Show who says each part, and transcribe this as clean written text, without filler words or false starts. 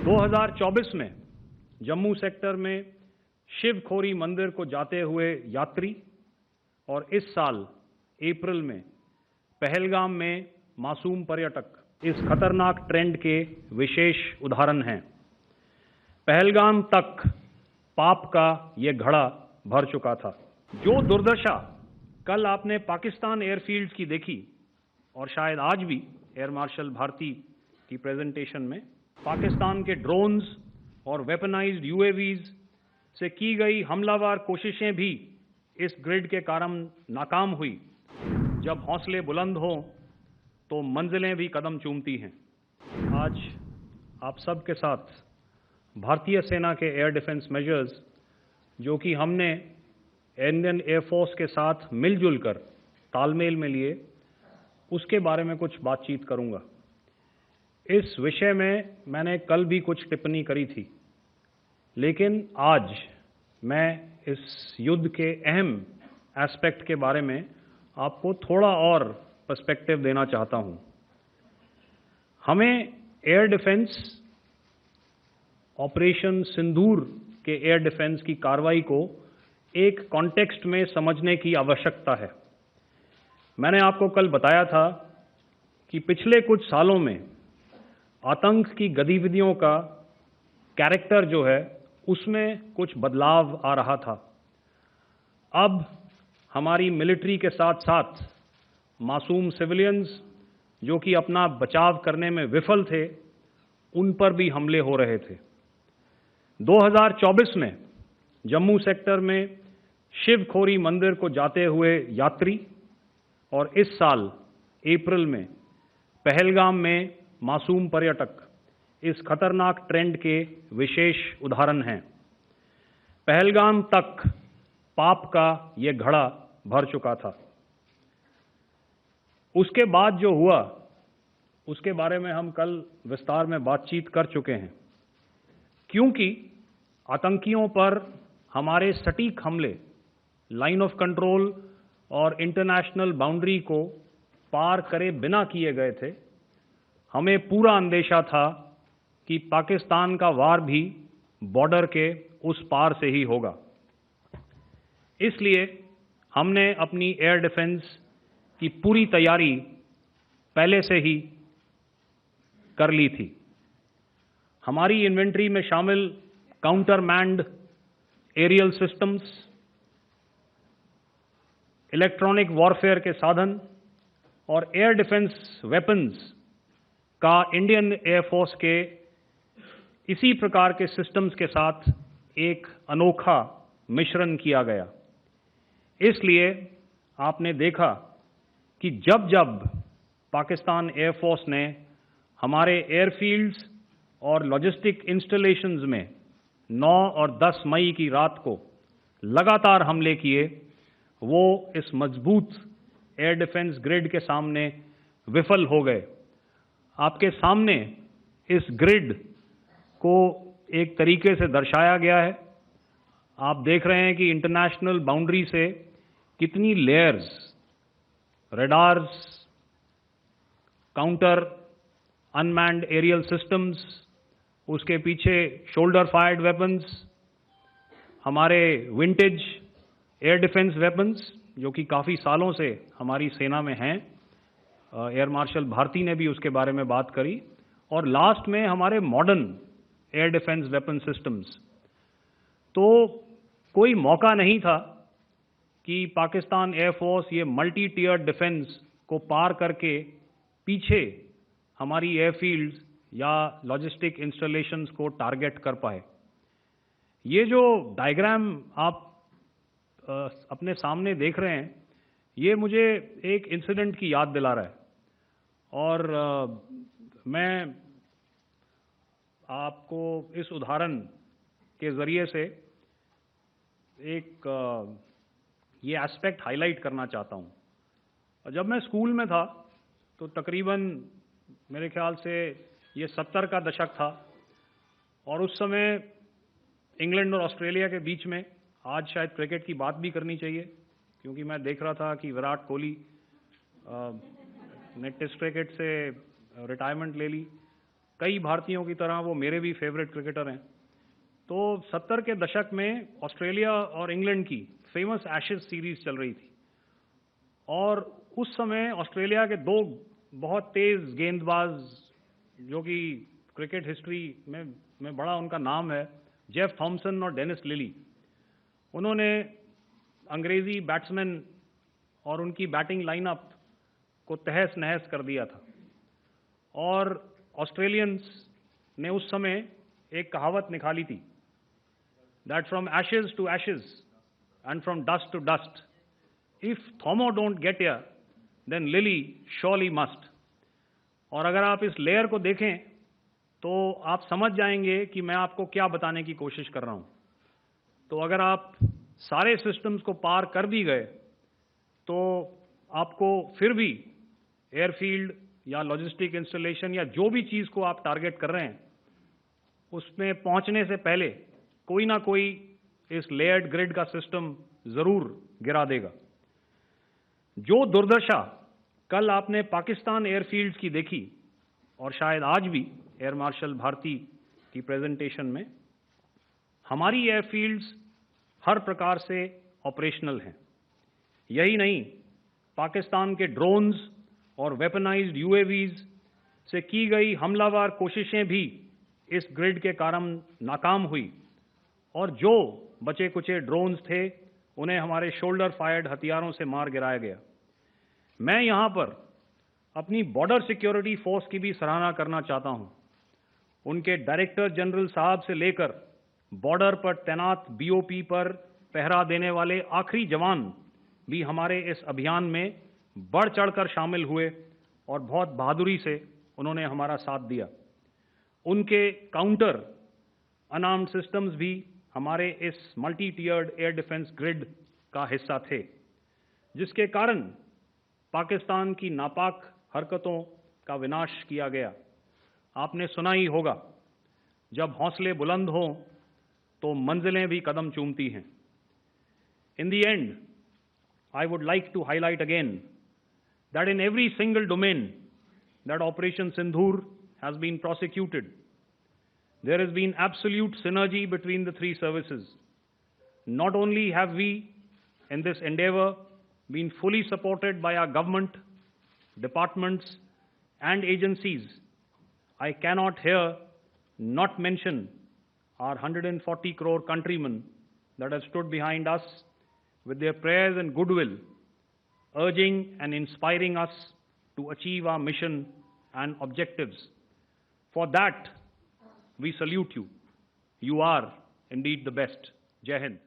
Speaker 1: 2024 में जम्मू सेक्टर में शिवखोरी मंदिर को जाते हुए यात्री और इस साल अप्रैल में पहलगाम में मासूम पर्यटक इस खतरनाक ट्रेंड के विशेष उदाहरण हैं। पहलगाम तक पाप का ये घड़ा भर चुका था। जो दुर्दशा कल आपने पाकिस्तान एयरफील्ड्स की देखी और शायद आज भी एयर मार्शल भारती की प्रेजेंटेशन में पाकिस्तान के ड्रोन्स और वेपनाइज्ड यूएवीज से की गई हमलावर कोशिशें भी इस ग्रिड के कारण नाकाम हुई। जब हौसले बुलंद हों तो मंजिलें भी कदम चूमती हैं। आज आप सब के साथ भारतीय सेना के एयर डिफेंस मेजर्स जो कि हमने इंडियन एयरफोर्स के साथ मिलजुल कर तालमेल में लिए, उसके बारे में कुछ बातचीत करूंगा। इस विषय में मैंने कल भी कुछ टिप्पणी करी थी, लेकिन आज मैं इस युद्ध के अहम एस्पेक्ट के बारे में आपको थोड़ा और पर्सपेक्टिव देना चाहता हूं। हमें एयर डिफेंस ऑपरेशन सिंदूर के एयर डिफेंस की कार्रवाई को एक कॉन्टेक्स्ट में समझने की आवश्यकता है। मैंने आपको कल बताया था कि पिछले कुछ सालों में आतंक की गतिविधियों का कैरेक्टर जो है उसमें कुछ बदलाव आ रहा था। अब हमारी मिलिट्री के साथ साथ मासूम सिविलियंस जो कि अपना बचाव करने में विफल थे, उन पर भी हमले हो रहे थे। 2024 में जम्मू सेक्टर में शिवखोरी मंदिर को जाते हुए यात्री और इस साल अप्रैल में पहलगाम में मासूम पर्यटक इस खतरनाक ट्रेंड के विशेष उदाहरण हैं। पहलगाम तक पाप का ये घड़ा भर चुका था। उसके बाद जो हुआ उसके बारे में हम कल विस्तार में बातचीत कर चुके हैं। क्योंकि आतंकियों पर हमारे सटीक हमले लाइन ऑफ कंट्रोल और इंटरनेशनल बाउंड्री को पार करे बिना किए गए थे, हमें पूरा अंदेशा था कि पाकिस्तान का वार भी बॉर्डर के उस पार से ही होगा। इसलिए हमने अपनी एयर डिफेंस की पूरी तैयारी पहले से ही कर ली थी। हमारी इन्वेंट्री में शामिल counter manned aerial systems, electronic warfare के साधन और एयर डिफेंस वेपन्स का इंडियन एयरफोर्स के इसी प्रकार के सिस्टम्स के साथ एक अनोखा मिश्रण किया गया। इसलिए आपने देखा कि जब जब पाकिस्तान एयरफोर्स ने हमारे एयरफील्ड्स और लॉजिस्टिक इंस्टॉलेशंस में 9 और 10 मई की रात को लगातार हमले किए, वो इस मजबूत एयर डिफेंस ग्रिड के सामने विफल हो गए। आपके सामने इस ग्रिड को एक तरीके से दर्शाया गया है। आप देख रहे हैं कि इंटरनेशनल बाउंड्री से कितनी layers, radars, counter unmanned aerial systems, उसके पीछे शोल्डर फायर्ड वेपन्स, हमारे विंटेज एयर डिफेंस वेपन्स जो कि काफ़ी सालों से हमारी सेना में हैं। एयर मार्शल भारती ने भी उसके बारे में बात करी। और लास्ट में हमारे modern air defence weapon systems. तो कोई मौका नहीं था कि पाकिस्तान एयरफोर्स ये मल्टी टियर डिफेंस को पार करके पीछे हमारी एयरफील्ड्स या लॉजिस्टिक इंस्टॉलेशंस को टारगेट कर पाए। ये जो डायग्राम आप अपने सामने देख रहे हैं, ये मुझे एक इंसिडेंट की याद दिला रहा है। और मैं आपको इस उदाहरण के ज़रिए से एक ये एस्पेक्ट हाईलाइट करना चाहता हूँ। जब मैं स्कूल में था तो तकरीबन मेरे ख्याल से ये 70 का दशक था और उस समय इंग्लैंड और ऑस्ट्रेलिया के बीच में, आज शायद क्रिकेट की बात भी करनी चाहिए क्योंकि मैं देख रहा था कि विराट कोहली ने टेस्ट क्रिकेट से रिटायरमेंट ले ली कई भारतीयों की तरह वो मेरे भी फेवरेट क्रिकेटर हैं। तो 70 के दशक में ऑस्ट्रेलिया और इंग्लैंड की फेमस एशेज सीरीज चल रही थी और उस समय ऑस्ट्रेलिया के दो बहुत तेज गेंदबाज जो कि क्रिकेट हिस्ट्री में बड़ा उनका नाम है, जेफ थॉमसन और डेनिस लिली, उन्होंने अंग्रेजी बैट्समैन और उनकी बैटिंग लाइनअप को तहस नहस कर दिया था। और ऑस्ट्रेलियंस ने उस समय एक कहावत निकाली थी, that from ashes to ashes and from dust to dust, if Thommo don't get here then Lillee surely must. और अगर आप इस लेयर को देखें तो आप समझ जाएंगे कि मैं आपको क्या बताने की कोशिश कर रहा हूं। तो अगर आप सारे सिस्टम्स को पार कर भी गए तो आपको फिर भी एयरफील्ड या लॉजिस्टिक इंस्टॉलेशन या जो भी चीज़ को आप टारगेट कर रहे हैं उसमें पहुंचने से पहले कोई ना कोई इस लेयर्ड ग्रिड का सिस्टम ज़रूर गिरा देगा। जो दुर्दशा कल आपने पाकिस्तान एयरफील्ड्स की देखी और शायद आज भी एयर मार्शल भारती की प्रेजेंटेशन में, हमारी एयरफील्ड्स हर प्रकार से ऑपरेशनल हैं। यही नहीं, पाकिस्तान के ड्रोन्स और वेपनाइज्ड यूएवीज से की गई हमलावर कोशिशें भी इस ग्रिड के कारण नाकाम हुई और जो बचे कुचे ड्रोन्स थे उन्हें हमारे शोल्डर फायर्ड हथियारों से मार गिराया गया। मैं यहाँ पर अपनी बॉर्डर सिक्योरिटी फोर्स की भी सराहना करना चाहता हूँ। उनके डायरेक्टर जनरल साहब से लेकर बॉर्डर पर तैनात बीओपी पर पहरा देने वाले आखिरी जवान भी हमारे इस अभियान में बढ़ चढ़कर शामिल हुए और बहुत बहादुरी से उन्होंने हमारा साथ दिया। उनके काउंटर अनआर्म्ड सिस्टम्स भी हमारे इस मल्टी टियर्ड एयर डिफेंस ग्रिड का हिस्सा थे, जिसके कारण पाकिस्तान की नापाक हरकतों का विनाश किया गया। आपने सुना ही होगा, जब हौसले बुलंद हों तो मंजिलें भी कदम चूमती हैं। In the end, I would like to highlight again that in every single domain that Operation Sindhur has been prosecuted, there has been absolute synergy between the three services. Not only have we, in this endeavor, been fully supported by our government, departments, and agencies, I cannot here not mention our 140 crore countrymen that have stood behind us with their prayers and goodwill, urging and inspiring us to achieve our mission and objectives. For that, we salute you. You are indeed the best. Jai Hind.